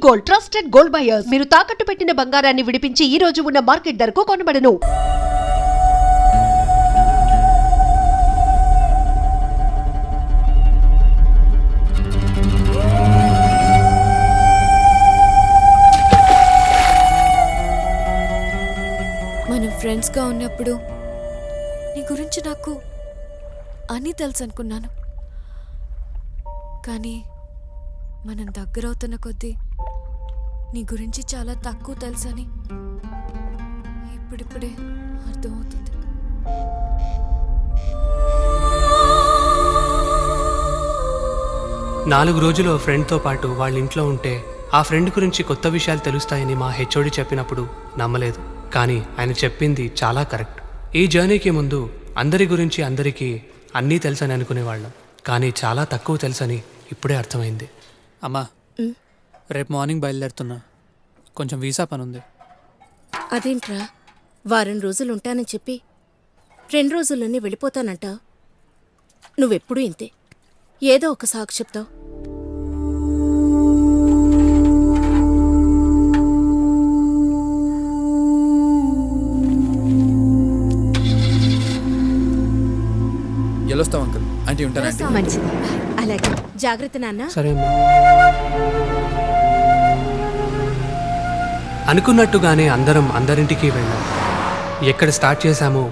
Gold, trusted gold buyers. మీరు తాకట్టు పెట్టిన బంగారాన్ని విడిపించి ఈ రోజు ఉన్న మార్కెట్ ధరకు కొనబడను. మనం ఫ్రెండ్స్గా ఉన్నప్పుడు నీ గురించి నాకు అన్నీ తెలుసు అనుకున్నాను. కానీ మనం దగ్గరవుతున్న కొద్దీ నీ గురించి చాలా తక్కువ తెలుసని ఇప్పుడిప్పుడే అర్థమవుతుంది. నాలుగు రోజులు ఫ్రెండ్తో పాటు వాళ్ళ ఇంట్లో ఉంటే ఆ ఫ్రెండ్ గురించి కొత్త విషయాలు తెలుస్తాయని మా హెచ్ఓడి చెప్పినప్పుడు నమ్మలేదు. కానీ ఆయన చెప్పింది చాలా కరెక్ట్. ఈ జర్నీకి ముందు అందరి గురించి అందరికీ అన్నీ తెలుసని అనుకునేవాళ్ళం. కానీ చాలా తక్కువ తెలుసని ఇప్పుడే అర్థమైంది. అమ్మా, రేపు మార్నింగ్ బయలుదేరుతున్నా. కొంచెం వీసా పని ఉంది. అదేంట్రా, వారం రోజులు ఉంటానని చెప్పి 2 రోజుల్లోనే వెళ్ళిపోతానంట. నువ్వెప్పుడూ ఇంతే, ఏదో ఒక సాకు చెప్తావు. వెళ్ళొస్తాం అంకుల్. ఆంటీ ఉంటానండి. మంచిది, అలాగే. జాగ్రత్త నాన్న. సరే అమ్మా. అనుకున్నట్టుగానే అందరం అందరింటికి వెళ్ళాం. ఎక్కడ స్టార్ట్ చేశామో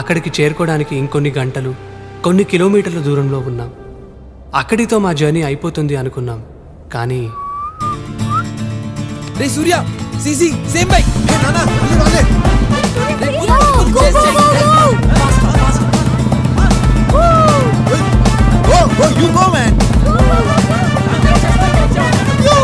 అక్కడికి చేరుకోవడానికి ఇంకొన్ని గంటలు, కొన్ని కిలోమీటర్ల దూరంలో ఉన్నాం. అక్కడితో మా జర్నీ అయిపోతుంది అనుకున్నాం. కానీ రే సూర్య, సీసీ సేమ్ బైక్. ఏ నానా, అల్లి రాలే. Go, you go, man. Coming. Go.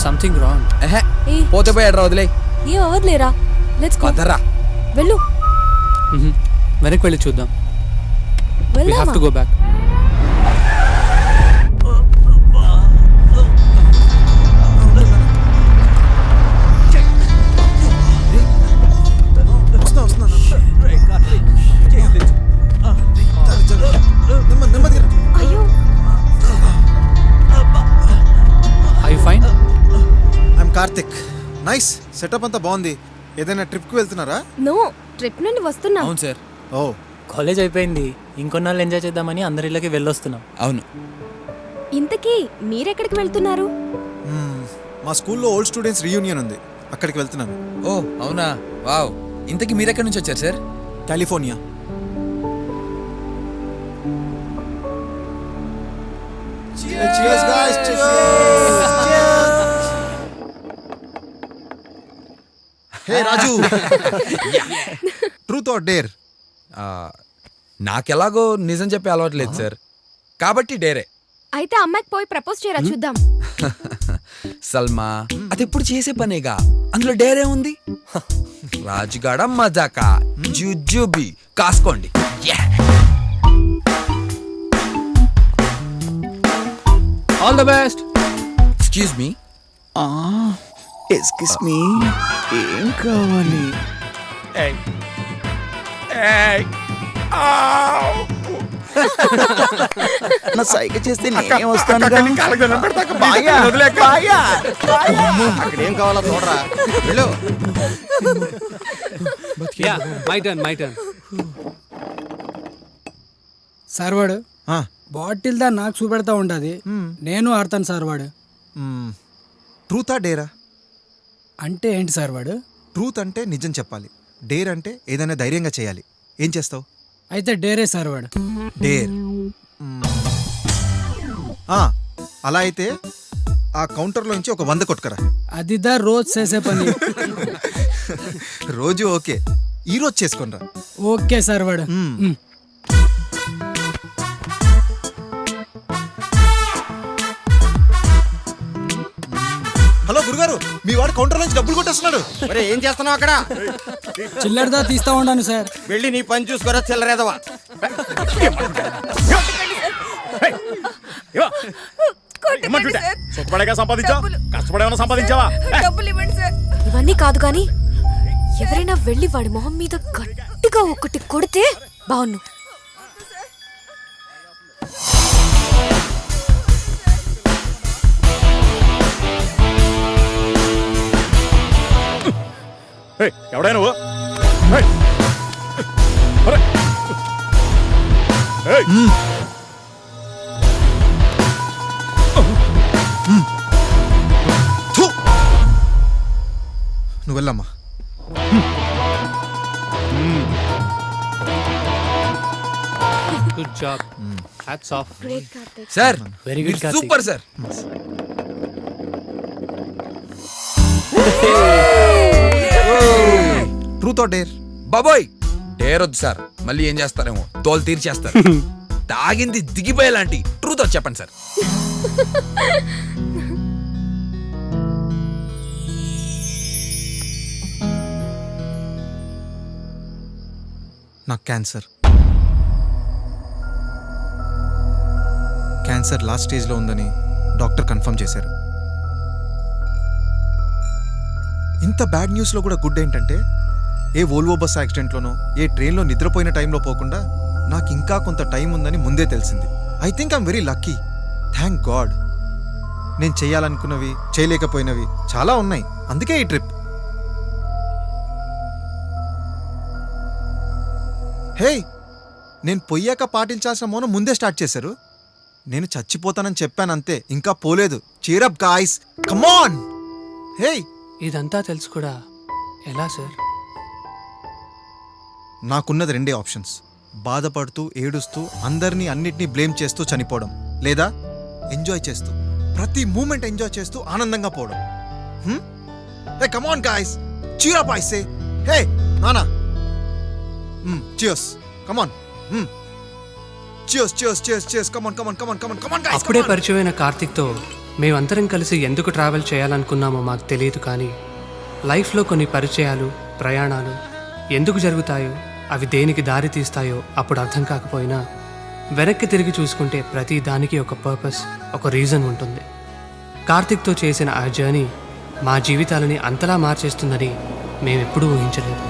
Something wrong. పోతే పోయి ఎడ్రా, వదిలే. ఏం అవ్వదులేరా, లెట్స్ గో. పదరా. వెళ్ళు. వెనక్కి వెళ్ళి చూద్దాం. We have to go back. అయ్యో, Are you fine? I'm Karthik. Nice setup అంతా బాగుంది. ఏదైనా ట్రిప్కి వెళ్తున్నారా? నో, ట్రిప్ నుండి వస్తున్నా. అవును సార్. ఓ, కాలేజ్ అయిపోయింది, ఇంకొన్నాళ్ళు ఎంజాయ్ చేద్దామని అందరి ఇళ్ళకి వెళ్ళొస్తున్నాం. అవును. ఇంతకీ మీరెక్కడికి వెళ్తున్నారు? మా స్కూల్లో ఓల్డ్ స్టూడెంట్స్ రీయూనియన్ ఉంది, అక్కడికి వెళ్తున్నాను. ఓ అవునా, వావ్. ఇంతకీ మీరెక్కడి నుంచి వచ్చారు sir? California. Cheers guys, Hey Raju. Truth or dare? నాకెలాగో నిజం చెప్పే అలవాటు లేదు సార్, కాబట్టి డేరే. అయితే అమ్మాయికి పోయి ప్రపోజ్ చేయరా, చూద్దాం. సల్మా, అది ఎప్పుడు చేసే పనేగా, అందులో డేరే ఉంది. రాజుగాడ మజాకా, జుజుబి కాసుకోండి. All the best. Excuse me. Excuse me, ఏం కావాలి? నా సైగ చేస్తే నేనే వస్తాను. అక్కడేం కావాలో చూడరా. వెళ్ళు. My turn. సార్ వాడు బాటిల్ దా నాకు చూపెడతా ఉండదు, నేను ఆడతాను సార్ వాడు. ట్రూతా డేరా? అంటే ఏంటి సార్ వాడు? ట్రూత్ అంటే నిజం చెప్పాలి, డేర్ అంటే ఏదైనా ధైర్యంగా చేయాలి. ఏం చేస్తావు? అయితే డేరే సార్ వాడు. డేర్. అలా అయితే ఆ కౌంటర్లో నుంచి ఒక 100 కొట్టుకరా. అదిదా రోజు చేసే పని. రోజు ఓకే, ఈరోజు చేసుకోనరా. ఓకే సార్ వాడు. గారు మీ వాడు కౌంటర్ నుంచి డబ్బులు కొట్టేస్తున్నాడు. ఏం చేస్తున్నావు అక్కడ? చిల్లరదా తీస్తా ఉండాను సార్. వెళ్ళి నీ పని చూసుకోరా చిల్లరేదవా. ఇవన్నీ కాదు కానీ ఎవరైనా వెళ్ళి వాడి మొహం మీద గట్టిగా ఒకటి కొడితే బాగున్ను. ఎవడా నువ్వు? నువ్వు వెళ్ళమ్మా. Good job, hats off. Sir very good Karthik. Super sir. Truth or dare? బాబోయ్ డేరొద్దు సార్, మళ్ళీ ఏం చేస్తారేమో తోలు తీర్చేస్తారు. తాగింది దిగిపోయేలాంటి ట్రూత్ చెప్పండి సార్. నాకు క్యాన్సర్ లాస్ట్ స్టేజ్లో ఉందని డాక్టర్ కన్ఫర్మ్ చేశారు. ఇంత బ్యాడ్ న్యూస్లో కూడా గుడ్ ఏంటంటే ఏ వోల్వో బస్ యాక్సిడెంట్లోనో ఏ ట్రైన్లో నిద్రపోయిన టైంలో పోకుండా నాకు ఇంకా కొంత టైం ఉందని ముందే తెలిసింది. I think I'm very lucky. Thank God. నేను చేయాలనుకున్నవి చేయలేకపోయినవి చాలా ఉన్నాయి, అందుకే ఈ ట్రిప్. హే, నేను పొయ్యాక పాటించాల్సిన మౌనం ముందే స్టార్ట్ చేశారు. నేను చచ్చిపోతానని చెప్పాను అంతే, ఇంకా పోలేదు. Cheer up guys, come on. Hey, ఇదంతా తెలుసు కూడా ఎలా సార్? నాకున్నది రెండే ఆప్షన్స్. బాధపడుతూ ఏడుస్తూ అందరినీ అన్నిటినీ బ్లేమ్ చేస్తూ చనిపోవడం, లేదా ఎంజాయ్ చేస్తూ ప్రతి మూమెంట్ ఎంజాయ్ చేస్తూ ఆనందంగా పోవడం. Hey come on guys, cheer up I say. Hey నానా, cheers, come on. cheers, come on guys. అప్పుడే పరిచయమైన కార్తిక్తో మేమందరం కలిసి ఎందుకు ట్రావెల్ చేయాలనుకున్నామో మాకు తెలియదు, కానీ లైఫ్లో కొన్ని పరిచయాలు, ప్రయాణాలు ఎందుకు జరుగుతాయో, అవి దేనికి దారి తీస్తాయో అప్పుడు అర్థం కాకపోయినా వెనక్కి తిరిగి చూసుకుంటే ప్రతి దానికి ఒక పర్పస్, ఒక రీజన్ ఉంటుంది. కార్తిక్తో చేసిన ఆ జర్నీ మా జీవితాలని అంతలా మార్చేస్తుందని మేమెప్పుడూ ఊహించలేదు.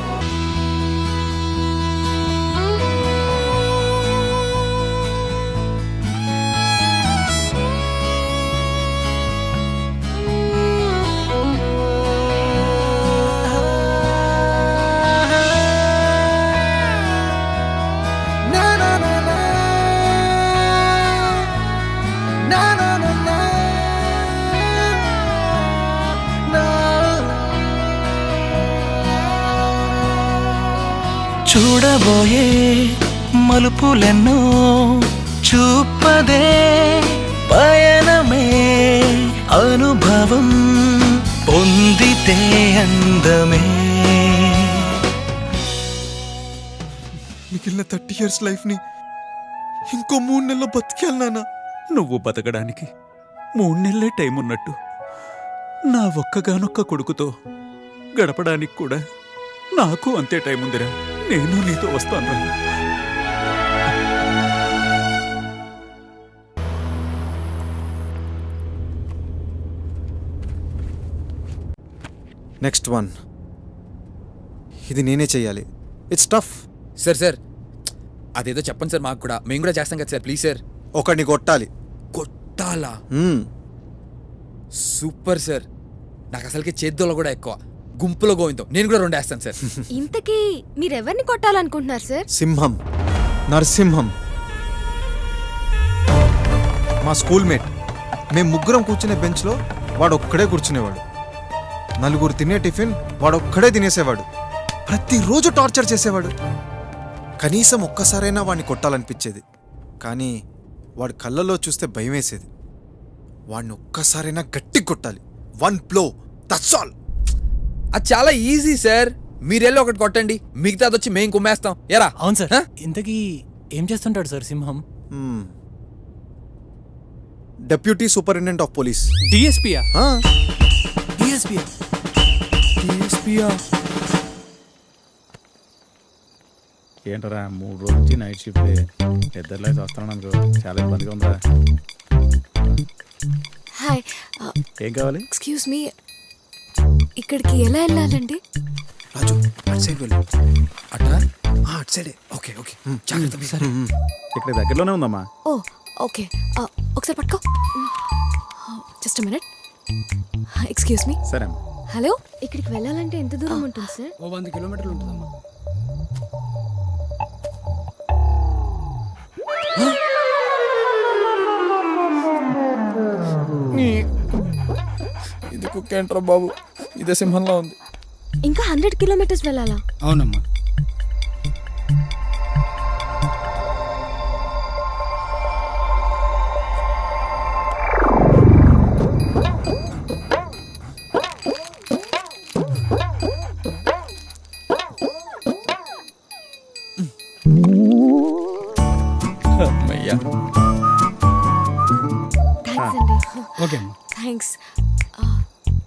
చూడబోయే మలుపులెన్నో చూపదే పయనమే అనుభవం పొందితే అందమే. మిగిలిన 30 years లైఫ్ని ఇంకో 3 నెలల్లో బతికేయాలి నాన్న. నువ్వు బతకడానికి 3 నెలలే టైం ఉన్నట్టు నా ఒక్కగానొక్క కొడుకుతో గడపడానికి కూడా నాకు అంతే టైం ఉందిరా. నేను నీతో వస్తాను. నెక్స్ట్ వన్, ఇది నేనే చెయ్యాలి. It's tough. సార్ అదేదో చెప్పండి సార్, మాకు కూడా, మేము కూడా చేస్తాం కదా సార్. Please sir. ఒకడిని కొట్టాలి. కొట్టాలా? Super sir. నాకు అసలుకి చేద్దోళ్ళ కూడా ఎక్కువ. గుంపులో గోవిందో నేను కూడా 2 వేస్తాను సార్. ఇంతకీ మీరెవరిని కొట్టాలనుకుంటున్నారు సార్? సింహం, నరసింహం, మా స్కూల్ మేట్. మేము ముగ్గురం కూర్చునే బెంచ్లో వాడొక్కడే కూర్చునేవాడు. 4 తినే టిఫిన్ వాడొక్కడే తినేసేవాడు. ప్రతిరోజు టార్చర్ చేసేవాడు. కనీసం ఒక్కసారైనా వాడిని కొట్టాలనిపించేది, కానీ వాడి కళ్ళలో చూస్తే భయం వేసేది. వాడిని ఒక్కసారైనా గట్టి కొట్టాలి. 1 blow, that's all. అది చాలా ఈజీ సార్. మీరెళ్ళి ఒకటి కొట్టండి, మిగతాది వచ్చి మేము కుమ్మేస్తాం. ఎరా? అవును సార్. ఇంతకీ ఏం చేస్తుంటాడు sir Simham? Deputy superintendent of police. డిఎస్పీయా? ఏంటరా 3 రోజుల నుంచి నైట్ షిఫ్ట్ ఇద్దరులేసి వస్తున్నాను అనుకో చాలా ఇబ్బందిగా ఉందా. హాయ్ ఏం కావాలి? ఎక్స్క్యూజ్ మీ, ఇక్కడికి ఎలా వెళ్ళాలండి? రాజు అటు సైడ్ వెళ్ళు. అటా అటు సైడే. ఓకే ఓకే జాగ్రత్త. సరే ఇక్కడ దగ్గరలోనే ఉందమ్మా. ఓ ఓకే, ఒకసారి పట్టుకో. Just minute. Excuse me. సరే అమ్మా. హలో, ఇక్కడికి వెళ్ళాలంటే ఎంత దూరం ఉంటుంది సార్? ఓ 100 కిలోమీటర్లు ఉంటుందమ్మా. ఇది కుక్క ఏంట్రా బాబు, ఇదే సింహంలో ఉంది. ఇంకా 100 కిలోమీటర్స్ వెళ్ళాలా? అవునమ్మా. అమ్మయ్యా. థ్యాంక్స్ అండి. ఓకే అమ్మా. థ్యాంక్స్.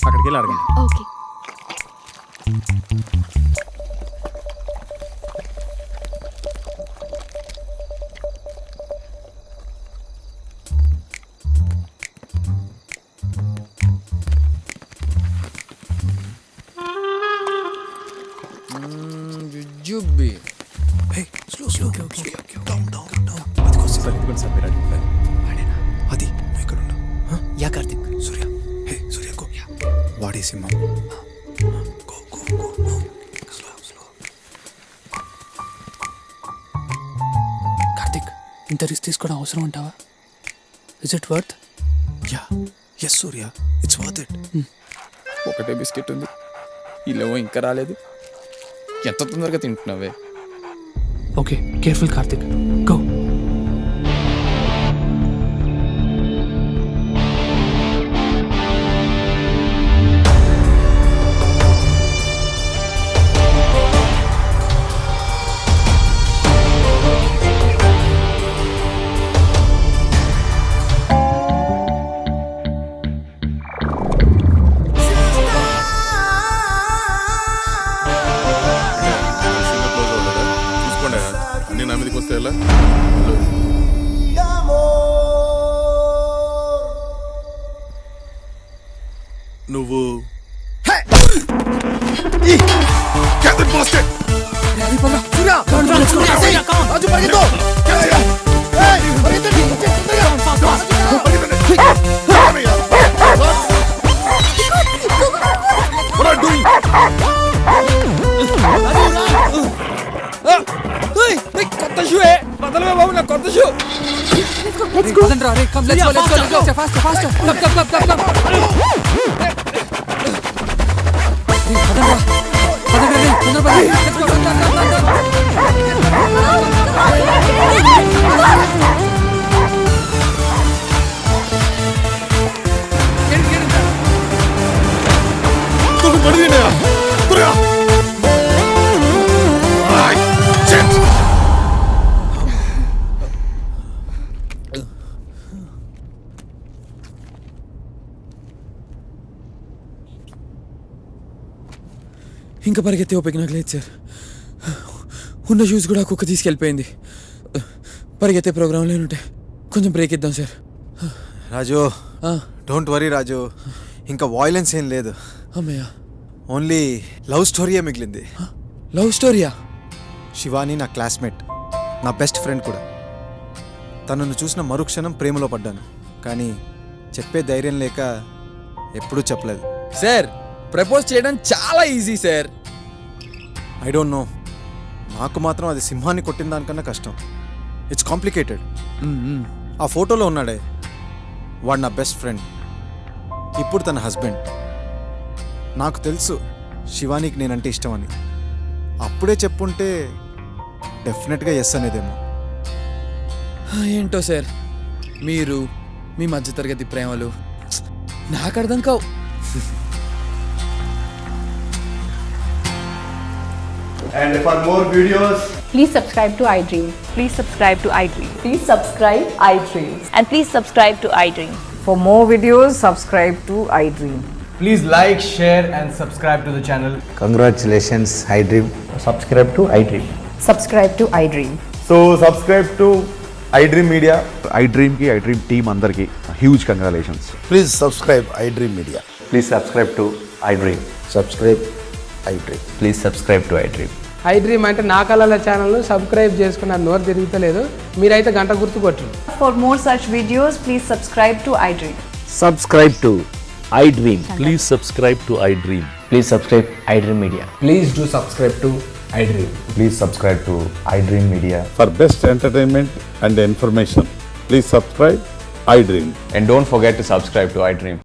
అక్కడికి వెళ్ళి అడగండి. ఓకే. జుజుబి. Slow slow down down down. అదిగో సరే ఇదిగోండి సార్ మీరు అడిగి. వాడేనా అది? నువ్వు ఇక్కడ ఉండు. Yeah Karthik. Surya. Hey Surya go. వాడే Simham. Go go go go. Slow slow. Karthik, ఇంత రిస్క్ తీసుకోవడం అవసరం అంటావా? Is it worth? Yeah yes Surya, it's worth it. ఒకటే బిస్కెట్ ఉంది, ఇల్లేమో ఇంకా రాలేదు. ఎంత తొందరగా తింటున్నావే? Okay, careful Karthik. గో. చూసుకోండి అన్ని నా మీదకి వస్తే ఎలా? నువ్వు కొత్త షూ బదలవే బాబు, నా కొత్త షూ. పదండి రా, రే, come, let's go. Faster. Come. పదండి రే, తొందరగా పదండి. Let's go. ఇంకా పరిగెత్తే ఓపిక నాకు లేదు సార్. ఉన్న షూస్ కూడా కుక్క తీసుకెళ్ళిపోయింది. పరిగెత్తే ప్రోగ్రాం లేనుంటే కొంచెం బ్రేక్ ఇద్దాం సార్. రాజు డోంట్ వరీ రాజు, ఇంకా వాయిలెన్స్ ఏం లేదు. అమ్మయ్య, ఓన్లీ లవ్ స్టోరీయే మిగిలింది. లవ్ స్టోరీయా? శివాని నా క్లాస్మేట్, నా బెస్ట్ ఫ్రెండ్ కూడా. తనను చూసిన మరుక్షణం ప్రేమలో పడ్డాను, కానీ చెప్పే ధైర్యం లేక ఎప్పుడూ చెప్పలేదు. సార్, ప్రపోజ్ చేయడం చాలా easy sir. I don't know, నాకు మాత్రం అది సింహాన్ని కొట్టిన దానికన్నా కష్టం. It's complicated. ఆ ఫోటోలో ఉన్నాడే, వాడు నా బెస్ట్ ఫ్రెండ్, ఇప్పుడు తన హస్బెండ్. నాకు తెలుసు శివానికి నేనంటే ఇష్టమని. అప్పుడే చెప్పుంటే డెఫినెట్గా ఎస్ అనేదేమో. ఏంటో సార్, మీరు మీ మధ్యతరగతి ప్రేమలు నాకు అర్థం కావు. And for more videos, Please subscribe to iDream. Please subscribe to iDream. Please subscribe iDream. And please subscribe to iDream. For more videos, subscribe to iDream. Please like, share, and subscribe to the channel. Congratulations, iDream. Subscribe to iDream. Subscribe to iDream. So subscribe to iDream Media. iDream ki iDream team andarki huge congratulations. Please subscribe iDream Media. Please subscribe to iDream. Subscribe iDream. Please subscribe to iDream. iDream అంటే నా కళల channel subscribe చేసుకున్న నోరు తిరుగుతలేదు మీరైతే గంట గుర్తు కొట్టండి. For more such videos, please subscribe to iDream. Subscribe to iDream. Please subscribe to iDream. Please subscribe iDream Media. Please do subscribe to iDream. Please subscribe to iDream Media. For best entertainment and information, please subscribe iDream. And don't forget to subscribe to iDream.